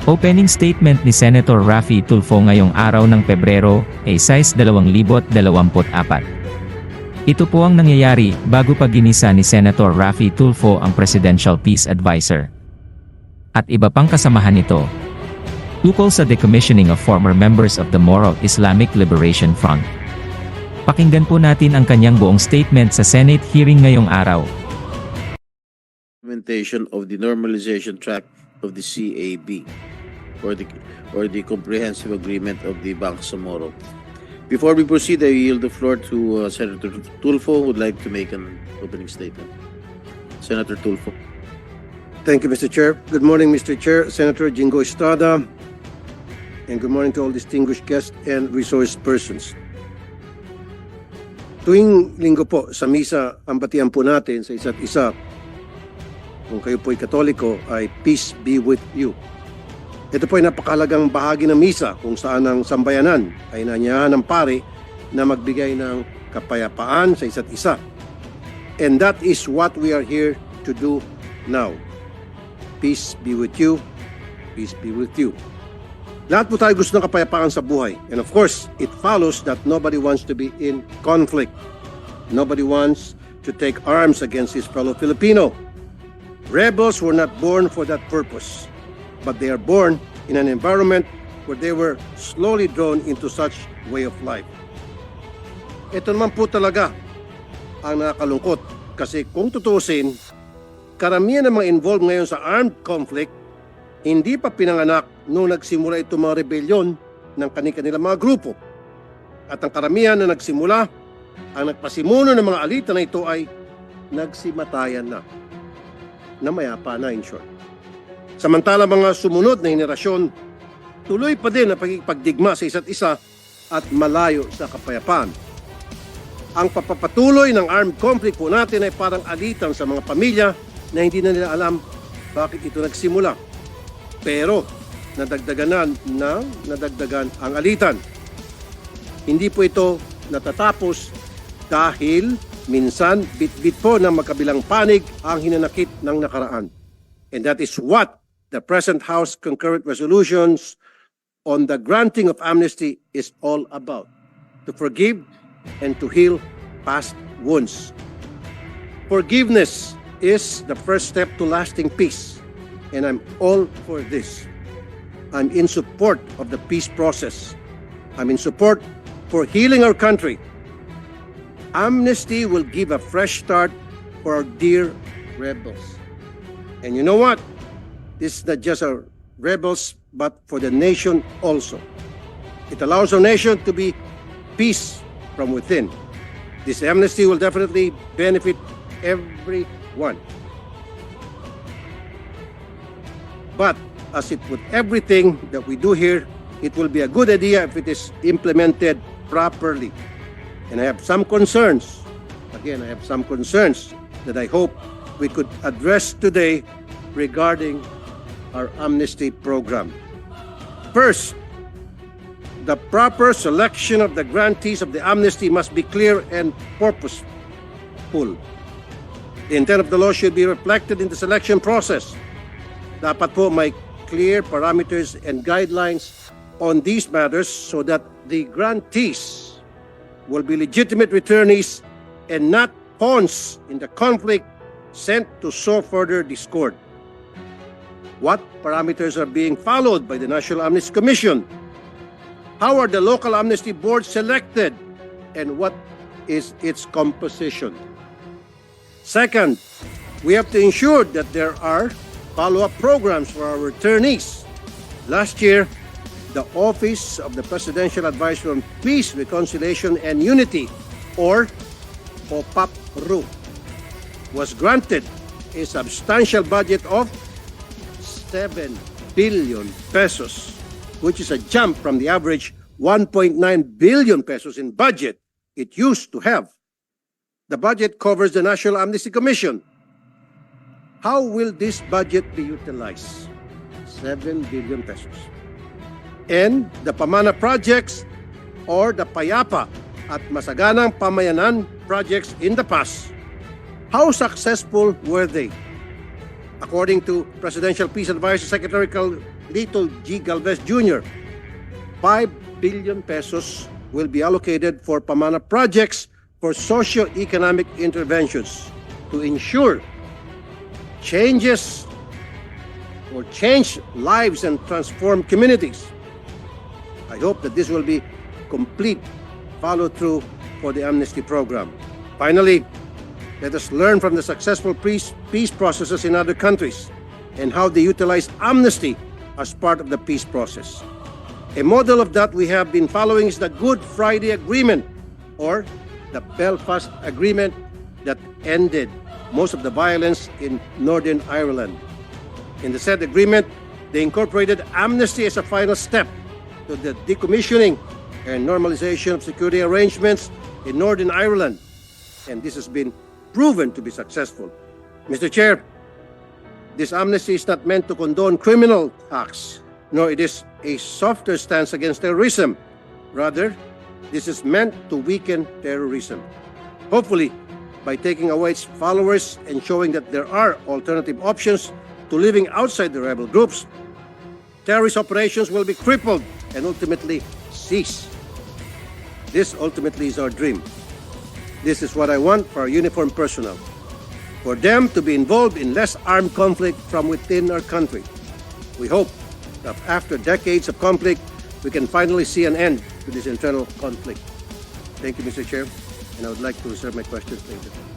Opening statement ni Senator Raffy Tulfo ngayong araw ng Pebrero, sais 2024. Ito po ang nangyayari bago pa ginisa ni Senator Raffy Tulfo ang Presidential Peace Advisor. At iba pang kasamahan nito. Ukol sa decommissioning of former members of the Moro Islamic Liberation Front. Pakinggan po natin ang kanyang buong statement sa Senate hearing ngayong araw. Implementation of the normalization track of the CAB or the comprehensive agreement of the Bank sa Moro. Before we proceed, I yield the floor to Senator Tulfo, who would like to make an opening statement. Senator Tulfo. Thank you, Mr. Chair. Good morning, Mr. Chair, Senator Jingo Estrada, and good morning to all distinguished guests and resource persons. Tuwing linggo po sa misa, ang batian po natin sa isa't isa, kung kayo po'y Katoliko, ay peace be with you. Ito po ay napakahalagang bahagi ng misa kung saan ang sambayanan ay nanyayahan ng pari na magbigay ng kapayapaan sa isa't isa. And that is what we are here to do now. Peace be with you. Peace be with you. Lahat po tayo gusto ng kapayapaan sa buhay. And of course, it follows that nobody wants to be in conflict. Nobody wants to take arms against his fellow Filipino. Rebels were not born for that purpose, but they are born in an environment where they were slowly drawn into such way of life. Ito naman po talaga ang nakakalungkot kasi kung tutusin, karamihan ng mga involved ngayon sa armed conflict hindi pa pinanganak nung nagsimula itong mga rebellion ng kanilang mga grupo. At ang karamihan na nagsimula, ang nagpasimuno ng mga alita na ito ay nagsimatayan na mayapa na, in short. Samantala mga sumunod na henerasyon, tuloy pa din ang pagdigma sa isa't isa at malayo sa kapayapaan. Ang papapatuloy ng armed conflict po natin ay parang alitan sa mga pamilya na hindi na nila alam bakit ito nagsimula. Pero nadagdagan ang alitan. Hindi po ito natatapos dahil minsan bit-bit po ng magkabilang panig ang hinanakit ng nakaraan. And that is what the present House concurrent resolutions on the granting of amnesty is all about. To forgive and to heal past wounds. Forgiveness is the first step to lasting peace. And I'm all for this. I'm in support of the peace process. I'm in support for healing our country. Amnesty will give a fresh start for our dear rebels. And you know what? This is not just our rebels, but for the nation also. It allows our nation to be peace from within. This amnesty will definitely benefit everyone. But as it with everything that we do here, it will be a good idea if it is implemented properly. And I have some concerns. Again, I have some concerns that I hope we could address today regarding our amnesty program. First, the proper selection of the grantees of the amnesty must be clear and purposeful. The intent of the law should be reflected in the selection process. Dapat po may clear parameters and guidelines on these matters so that the grantees will be legitimate returnees and not pawns in the conflict sent to sow further discord. What parameters are being followed by the National Amnesty Commission? How are the local amnesty boards selected? And what is its composition? Second, we have to ensure that there are follow-up programs for our returnees. Last year, the Office of the Presidential Advisor on Peace, Reconciliation, and Unity, or OPAP-RU, was granted a substantial budget of 7 billion pesos, which is a jump from the average 1.9 billion pesos in budget it used to have. The budget covers the National Amnesty Commission. How will this budget be utilized? 7 billion pesos. And the Pamana projects or the Payapa at Masaganang Pamayanan projects in the past, how successful were they? According to Presidential Peace Advisor Secretary Little G. Galvez Jr., 5 billion pesos will be allocated for Pamana projects for socio-economic interventions to ensure change lives and transform communities. I hope that this will be complete follow-through for the amnesty program. Finally, let us learn from the successful peace processes in other countries and how they utilize amnesty as part of the peace process. A model of that we have been following is the Good Friday Agreement, or the Belfast Agreement, that ended most of the violence in Northern Ireland. In the said agreement, they incorporated amnesty as a final step to the decommissioning and normalization of security arrangements in Northern Ireland, and this has been proven to be successful. Mr. Chair, this amnesty is not meant to condone criminal acts, nor it is a softer stance against terrorism. Rather, this is meant to weaken terrorism. Hopefully, by taking away its followers and showing that there are alternative options to living outside the rebel groups, terrorist operations will be crippled and ultimately cease. This ultimately is our dream. This is what I want for our uniformed personnel, for them to be involved in less armed conflict from within our country. We hope that after decades of conflict, we can finally see an end to this internal conflict. Thank you, Mr. Chair, and I would like to reserve my questions later.